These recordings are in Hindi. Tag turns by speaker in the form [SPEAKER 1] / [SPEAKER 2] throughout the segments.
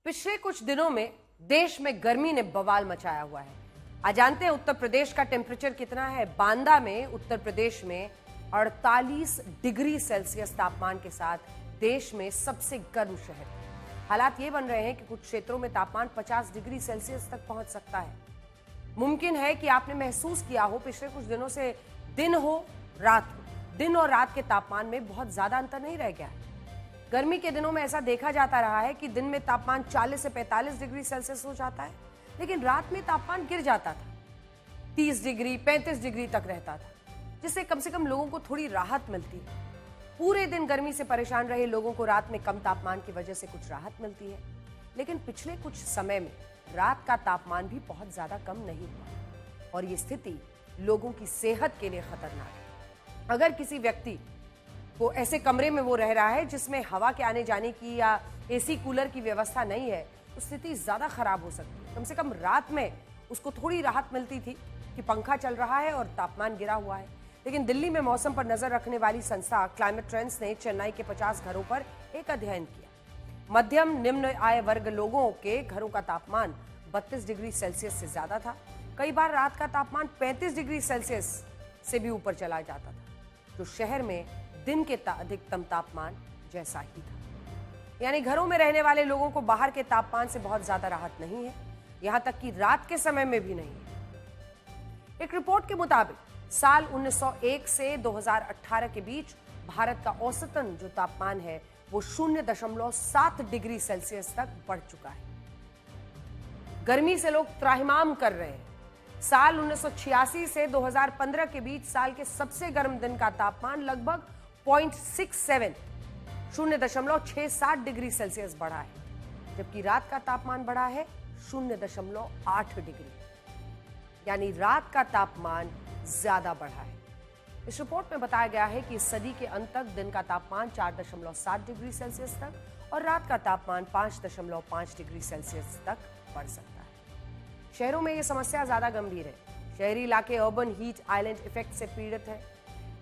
[SPEAKER 1] पिछले कुछ दिनों में देश में गर्मी ने बवाल मचाया हुआ है। आज जानते हैं उत्तर प्रदेश का टेम्परेचर कितना है। बांदा में उत्तर प्रदेश में 48 डिग्री सेल्सियस तापमान के साथ देश में सबसे गर्म शहर। हालात ये बन रहे हैं कि कुछ क्षेत्रों में तापमान 50 डिग्री सेल्सियस तक पहुंच सकता है। मुमकिन है कि आपने महसूस किया हो पिछले कुछ दिनों से दिन हो रात हो, दिन और रात के तापमान में बहुत ज्यादा अंतर नहीं रह गया है। गर्मी के दिनों में ऐसा देखा जाता रहा है कि दिन में तापमान 40 से 45 डिग्री सेल्सियस हो जाता है, लेकिन रात में तापमान गिर जाता था, 30 डिग्री 35 डिग्री तक रहता था, जिससे कम से कम लोगों को थोड़ी राहत मिलती है। पूरे दिन गर्मी से परेशान रहे लोगों को रात में कम तापमान की वजह से कुछ राहत मिलती है। लेकिन पिछले कुछ समय में रात का तापमान भी बहुत ज्यादा कम नहीं हुआ और ये स्थिति लोगों की सेहत के लिए खतरनाक है। अगर किसी व्यक्ति को ऐसे कमरे में वो रह रहा है जिसमें हवा के आने जाने की या एसी कूलर की व्यवस्था नहीं है, तो स्थिति ज्यादा खराब हो सकती है। कम से कम रात में उसको थोड़ी राहत मिलती थी कि पंखा चल रहा है और तापमान गिरा हुआ है। लेकिन दिल्ली में मौसम पर नजर रखने वाली संस्था क्लाइमेट ट्रेंड्स ने चेन्नई के 50 घरों पर एक अध्ययन किया। मध्यम निम्न आय वर्ग लोगों के घरों का तापमान 32 डिग्री सेल्सियस से ज्यादा था। कई बार रात का तापमान 35 डिग्री सेल्सियस से भी ऊपर चला जाता था, जो शहर में दिन के अधिकतम तापमान जैसा ही था। यानी घरों में रहने वाले लोगों को बाहर के तापमान से बहुत ज्यादा राहत नहीं है, यहां तक कि रात के समय में भी नहीं है। एक रिपोर्ट के मुताबिक साल 1901 से 2018 के बीच भारत का औसतन जो तापमान है वो 0.7 डिग्री सेल्सियस तक बढ़ चुका है। गर्मी से लोग त्राहिमाम कर रहे हैं। साल 1986 से 2015 के बीच साल के सबसे गर्म दिन का तापमान लगभग 0.67 डिग्री सेल्सियस बढ़ा है, जबकि रात का तापमान बढ़ा है 0.8 डिग्री, यानी रात का तापमान ज्यादा बढ़ा है। इस रिपोर्ट में बताया गया है कि इस सदी के अंत तक दिन का तापमान 4.7 डिग्री सेल्सियस तक और रात का तापमान 5.5 डिग्री सेल्सियस तक बढ़ सकता है। शहरों में यह समस्या ज्यादा गंभीर है। शहरी इलाके अर्बन हीट आइलैंड इफेक्ट से पीड़ित है।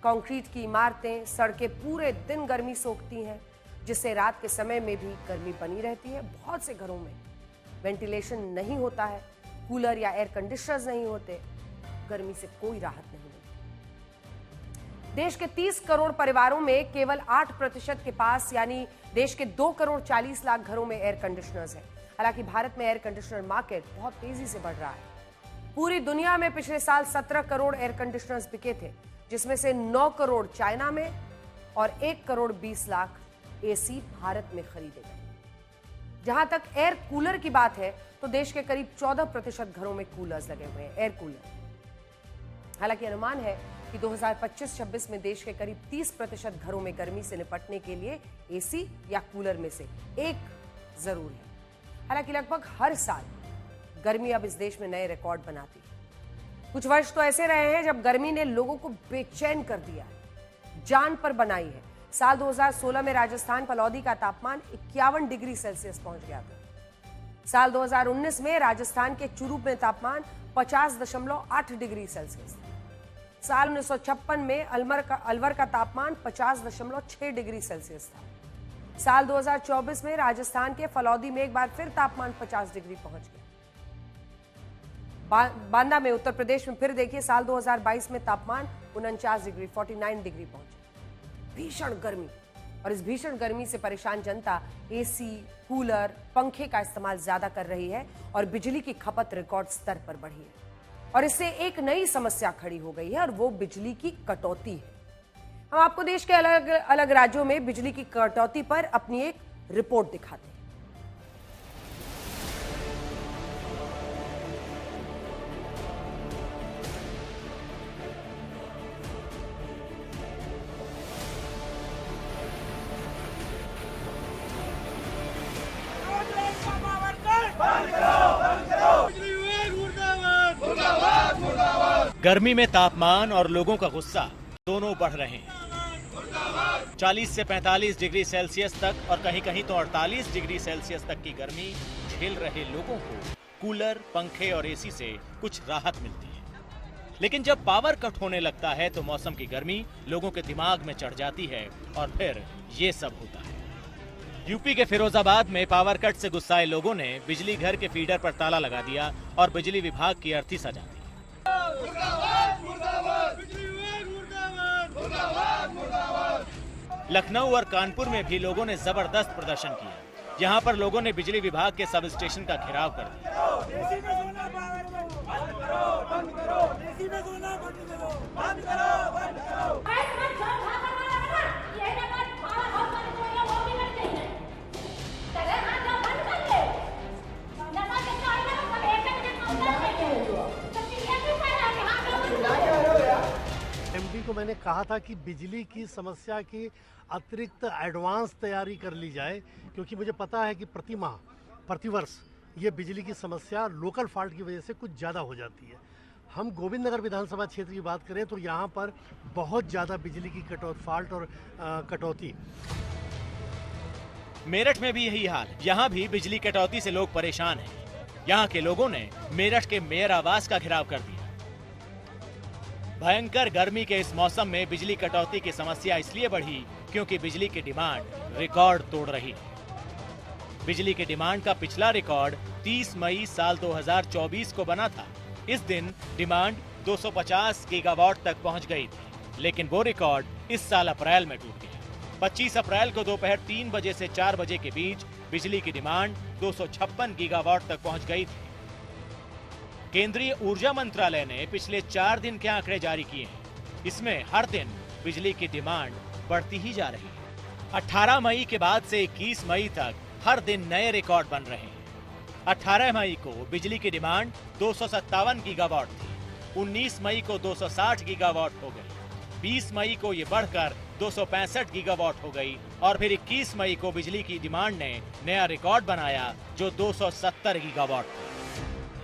[SPEAKER 1] कंक्रीट की इमारतें, सड़कें पूरे दिन गर्मी सोखती हैं, जिससे रात के समय में भी गर्मी बनी रहती है। बहुत से घरों में वेंटिलेशन नहीं होता है, कूलर या एयर कंडीशनर्स नहीं होते, गर्मी से कोई राहत नहीं मिलती। देश के 30 करोड़ परिवारों में केवल 8% के पास यानी देश के 2 करोड़ 40 लाख घरों में एयर कंडीशनर्स है। हालांकि भारत में एयर कंडीशनर मार्केट बहुत तेजी से बढ़ रहा है। पूरी दुनिया में पिछले साल 17 करोड़ एयर कंडीशनर्स बिके थे, जिसमें से 9 करोड़ चाइना में और 1 करोड़ 20 लाख एसी भारत में खरीदे गए। जहां तक एयर कूलर की बात है तो देश के करीब 14% घरों में कूलर्स लगे हुए हैं, एयर कूलर। हालांकि अनुमान है कि 2025-26 में देश के करीब 30% घरों में गर्मी से निपटने के लिए एसी या कूलर में से एक जरूर है। हालांकि लगभग हर साल गर्मी अब इस देश में नए रिकॉर्ड बनाती है। कुछ वर्ष तो ऐसे रहे हैं जब गर्मी ने लोगों को बेचैन कर दिया है, जान पर बनाई है। साल 2016 में राजस्थान फलौदी का तापमान 51 डिग्री सेल्सियस पहुंच गया था। साल 2019 में राजस्थान के चुरू में तापमान 50.8 डिग्री सेल्सियस था। साल 1956 में अलवर का तापमान 50.6 डिग्री सेल्सियस था। साल 2024 में राजस्थान के फलौदी में एक बार फिर तापमान 50 डिग्री पहुंच गया। बांदा में उत्तर प्रदेश में फिर देखिए साल 2022 में तापमान 49 डिग्री 49 डिग्री पहुंचा। भीषण गर्मी, और इस भीषण गर्मी से परेशान जनता एसी, कूलर, पंखे का इस्तेमाल ज्यादा कर रही है और बिजली की खपत रिकॉर्ड स्तर पर बढ़ी है। और इससे एक नई समस्या खड़ी हो गई है और वो बिजली की कटौती है। हम आपको देश के अलग अलग राज्यों में बिजली की कटौती पर अपनी एक रिपोर्ट दिखाते हैं।
[SPEAKER 2] गर्मी में तापमान और लोगों का गुस्सा दोनों बढ़ रहे हैं। 40 से 45 डिग्री सेल्सियस तक और कहीं कहीं तो 48 डिग्री सेल्सियस तक की गर्मी झेल रहे लोगों को कूलर, पंखे और एसी से कुछ राहत मिलती है। लेकिन जब पावर कट होने लगता है तो मौसम की गर्मी लोगों के दिमाग में चढ़ जाती है और फिर ये सब होता है। यूपी के फिरोजाबाद में पावर कट से गुस्साए लोगों ने बिजली घर के फीडर पर ताला लगा दिया और बिजली विभाग की अर्थी सजा दी। लखनऊ और कानपुर में भी लोगों ने जबरदस्त प्रदर्शन किया। यहाँ पर लोगों ने बिजली विभाग के सब स्टेशन का घेराव कर दिया।
[SPEAKER 3] एमडी को मैंने कहा था कि बिजली की समस्या की अतिरिक्त एडवांस तैयारी कर ली जाए, क्योंकि मुझे पता है कि प्रतिवर्ष ये बिजली की समस्या लोकल फॉल्ट की वजह से कुछ ज़्यादा हो जाती है। हम गोविंद नगर विधानसभा क्षेत्र की बात करें तो यहाँ पर बहुत ज़्यादा बिजली की फॉल्ट और कटौती।
[SPEAKER 2] मेरठ में भी यही हाल है। यहाँ भी बिजली कटौती से लोग परेशान हैं। यहाँ के लोगों ने मेरठ के मेयर आवास का घेराव कर दिया। भयंकर गर्मी के इस मौसम में बिजली कटौती की समस्या इसलिए बढ़ी क्योंकि बिजली की डिमांड रिकॉर्ड तोड़ रही है। बिजली की डिमांड का पिछला रिकॉर्ड 30 मई साल 2024 को बना था। इस दिन डिमांड 250 गीगावाट तक पहुंच गई थी, लेकिन वो रिकॉर्ड इस साल अप्रैल में टूट गया। 25 अप्रैल को दोपहर 3 बजे से 4 बजे के बीच बिजली की डिमांड 256 गीगावाट तक पहुंच गई थी। केंद्रीय ऊर्जा मंत्रालय ने पिछले 4 दिन के आंकड़े जारी किए हैं। इसमें हर दिन बिजली की डिमांड बढ़ती ही जा रही है। 18 मई के बाद से 21 मई तक हर दिन नए रिकॉर्ड बन रहे हैं। 18 मई को बिजली की डिमांड 257 गीगावाट थी। 19 मई को 260 गीगावाट हो गई। 20 मई को ये बढ़कर 265 गीगावाट हो गई और फिर 21 मई को बिजली की डिमांड ने नया रिकॉर्ड बनाया जो 270 गीगावाट था।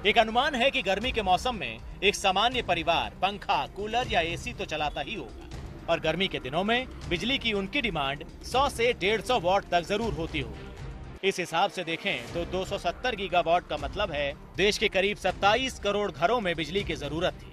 [SPEAKER 2] एक अनुमान है कि गर्मी के मौसम में एक सामान्य परिवार पंखा, कूलर या एसी तो चलाता ही होगा और गर्मी के दिनों में बिजली की उनकी डिमांड 100 से 150 वाट तक जरूर होती होगी। इस हिसाब से देखें तो 270 गीगावाट का मतलब है देश के करीब 27 करोड़ घरों में बिजली की जरूरत थी।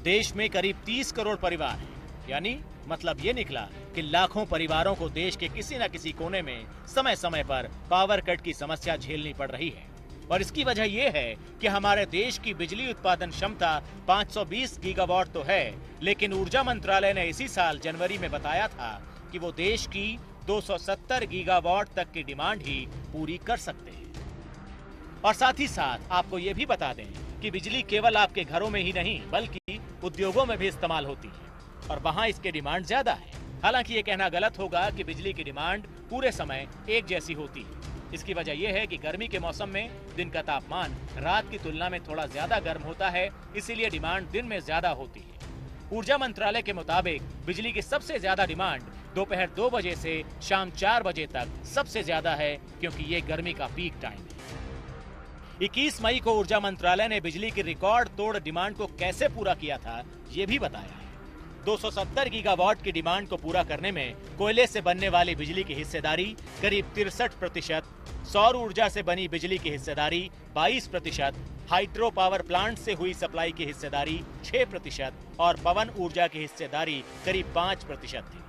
[SPEAKER 2] देश में करीब 30 करोड़ परिवार हैं, यानी मतलब ये निकला कि लाखों परिवारों को देश के किसी न किसी कोने में समय समय पर पावर कट की समस्या झेलनी पड़ रही है। और इसकी वजह यह है कि हमारे देश की बिजली उत्पादन क्षमता 520 गीगावाट तो है, लेकिन ऊर्जा मंत्रालय ने इसी साल जनवरी में बताया था कि वो देश की 270 गीगावाट तक की डिमांड ही पूरी कर सकते हैं। और साथ ही साथ आपको ये भी बता दें कि बिजली केवल आपके घरों में ही नहीं बल्कि उद्योगों में भी इस्तेमाल होती है और वहाँ इसकी डिमांड ज्यादा है। हालांकि ये कहना गलत होगा कि बिजली की डिमांड पूरे समय एक जैसी होती है। इसकी वजह यह है कि गर्मी के मौसम में दिन का तापमान रात की तुलना में थोड़ा ज्यादा गर्म होता है, इसीलिए डिमांड दिन में ज्यादा होती है। ऊर्जा मंत्रालय के मुताबिक बिजली की सबसे ज्यादा डिमांड दोपहर 2 बजे से शाम 4 बजे तक सबसे ज्यादा है, क्योंकि ये गर्मी का पीक टाइम है। 21 मई को ऊर्जा मंत्रालय ने बिजली की रिकॉर्ड तोड़ डिमांड को कैसे पूरा किया था, ये भी बताया है। 270 गीगावाट की डिमांड को पूरा करने में कोयले से बनने वाली बिजली की हिस्सेदारी करीब 63%, सौर ऊर्जा से बनी बिजली की हिस्सेदारी 22%, हाइड्रो पावर प्लांट से हुई सप्लाई की हिस्सेदारी 6% और पवन ऊर्जा की हिस्सेदारी करीब 5% थी।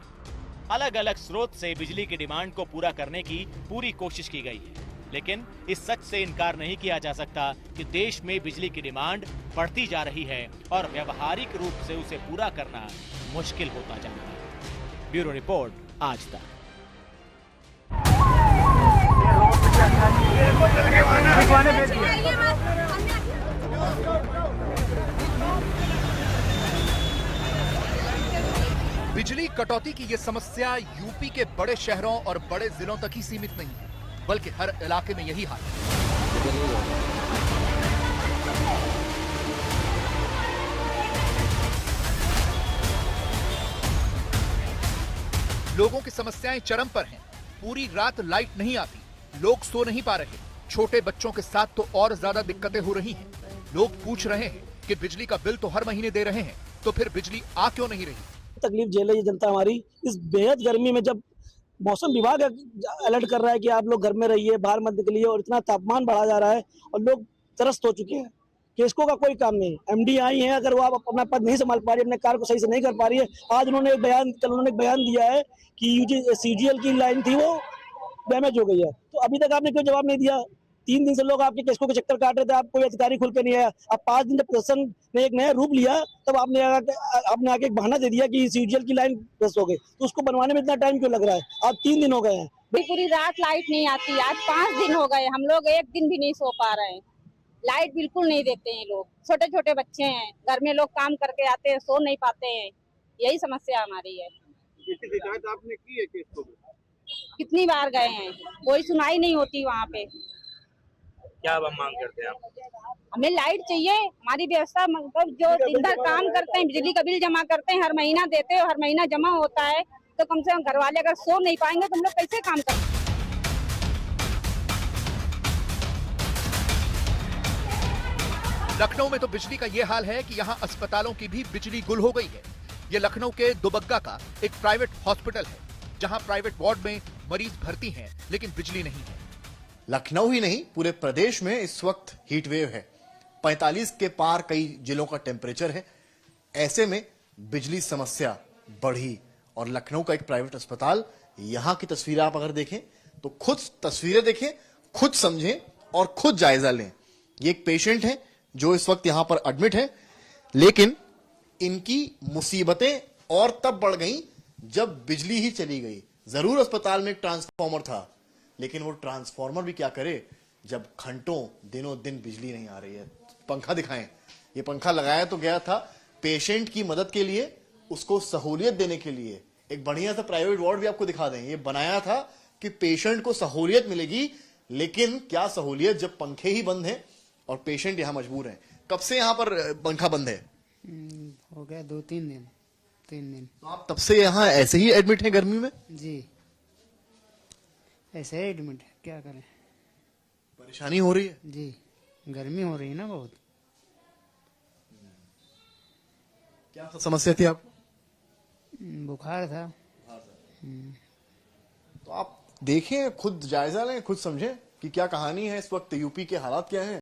[SPEAKER 2] अलग अलग स्रोत से बिजली की डिमांड को पूरा करने की पूरी कोशिश की गई है, लेकिन इस सच से इनकार नहीं किया जा सकता कि देश में बिजली की डिमांड बढ़ती जा रही है और व्यवहारिक रूप से उसे पूरा करना मुश्किल होता जा रहा है। ब्यूरो रिपोर्ट, आज तक।
[SPEAKER 4] बिजली कटौती की ये समस्या यूपी के बड़े शहरों और बड़े जिलों तक ही सीमित नहीं है, बल्कि हर इलाके में यही हाल है। लोगों की समस्याएं चरम पर हैं। पूरी रात लाइट नहीं आती, लोग सो नहीं पा रहे। छोटे बच्चों के साथ तो और ज्यादा दिक्कतें हो रही हैं। लोग पूछ रहे हैं कि बिजली का बिल तो हर महीने दे रहे हैं, तो फिर बिजली आ क्यों नहीं रही?
[SPEAKER 5] तकलीफ झेल रही है जनता हमारी इस बेहद गर्मी में। जब मौसम विभाग अलर्ट कर रहा है कि आप लोग घर में रहिए, बाहर मत निकलिए, और इतना तापमान बढ़ा जा रहा है और लोग त्रस्त हो चुके हैं। केसको का कोई काम नहीं। एमडी आई है, अगर वो आप अपना पद नहीं संभाल पा रही है, अपने कार्य को सही से नहीं कर पा रही है। आज कल उन्होंने एक बयान दिया है कि सीजीएल की लाइन थी वो डैमेज हो गई है। तो अभी तक आपने क्यों जवाब नहीं दिया? 3 दिन से लोग आपके केसों के चक्कर काट रहे थे, आप कोई अधिकारी खुल के नहीं आया। अब 5 दिन जब प्रशासन ने एक नया रूप लिया, तब आपने आके एक बहाना दे दिया कि सीजीएल की लाइन बस हो गई। तो उसको बनवाने में इतना टाइम क्यों लग रहा है? आज 3 दिन हो गए हैं।
[SPEAKER 6] पूरी रात लाइट नहीं आती। आज 5 दिन हो गए, हम लोग एक दिन भी नहीं सो पा रहे हैं। लाइट बिल्कुल नहीं देते हैं लोग। छोटे छोटे बच्चे हैं, घर में लोग काम करके आते हैं, सो नहीं पाते हैं। यही समस्या हमारी है।
[SPEAKER 7] शिकायत आपने की है केस को?
[SPEAKER 6] कितनी बार गए हैं, कोई सुनाई नहीं होती वहाँ पे।
[SPEAKER 7] क्या अब मांग करते हैं आप?
[SPEAKER 6] हमें लाइट चाहिए। हमारी व्यवस्था मतलब जो दिन भर काम करते हैं, बिजली का बिल जमा करते हैं, हर महीना देते हैं, हर महीना जमा होता है, तो कम से कम घर वाले अगर सो नहीं पाएंगे तो हम लोग कैसे काम करें?
[SPEAKER 4] लखनऊ में तो बिजली का ये हाल है कि यहाँ अस्पतालों की भी बिजली गुल हो गई है। ये लखनऊ के दुबग्गा का एक प्राइवेट हॉस्पिटल है, जहाँ प्राइवेट वार्ड में मरीज भर्ती हैं, लेकिन बिजली नहीं है।
[SPEAKER 8] लखनऊ ही नहीं, पूरे प्रदेश में इस वक्त हीट वेव है। 45 के पार कई जिलों का टेम्परेचर है। ऐसे में बिजली समस्या बढ़ी और लखनऊ का एक प्राइवेट अस्पताल, यहां की तस्वीरें आप अगर देखें तो खुद तस्वीरें देखें, खुद समझें और खुद जायजा लें। ये एक पेशेंट है जो इस वक्त यहां पर एडमिट है, लेकिन इनकी मुसीबतें और तब बढ़ गई जब बिजली ही चली गई। जरूर अस्पताल में एक ट्रांसफार्मर था, लेकिन वो ट्रांसफार्मर भी क्या करे जब घंटों दिनों दिन बिजली नहीं आ रही है। पंखा दिखाएं, ये पंखा लगाया तो गया था पेशेंट की मदद के लिए, उसको सहूलियत देने के लिए। एक बढ़िया सा प्राइवेट वार्ड भी आपको दिखा दें, ये बनाया था कि पेशेंट को सहूलियत मिलेगी, लेकिन क्या सहूलियत जब पंखे ही बंद हैं और पेशेंट यहां मजबूर है। कब से यहां पर पंखा बंद है?
[SPEAKER 9] हो गया 2-3 दिन, 3 दिन।
[SPEAKER 8] तो आप तब से यहां ऐसे ही एडमिट हैं गर्मी में?
[SPEAKER 9] जी, ऐसे ही एडमिट है, क्या करें।
[SPEAKER 8] परेशानी हो रही है?
[SPEAKER 9] जी, गर्मी हो रही है ना बहुत।
[SPEAKER 8] क्या समस्या थी आपको?
[SPEAKER 9] बुखार था।
[SPEAKER 8] तो आप देखें, खुद जायजा लें, खुद समझें कि क्या कहानी है इस वक्त, यूपी के हालात क्या हैं।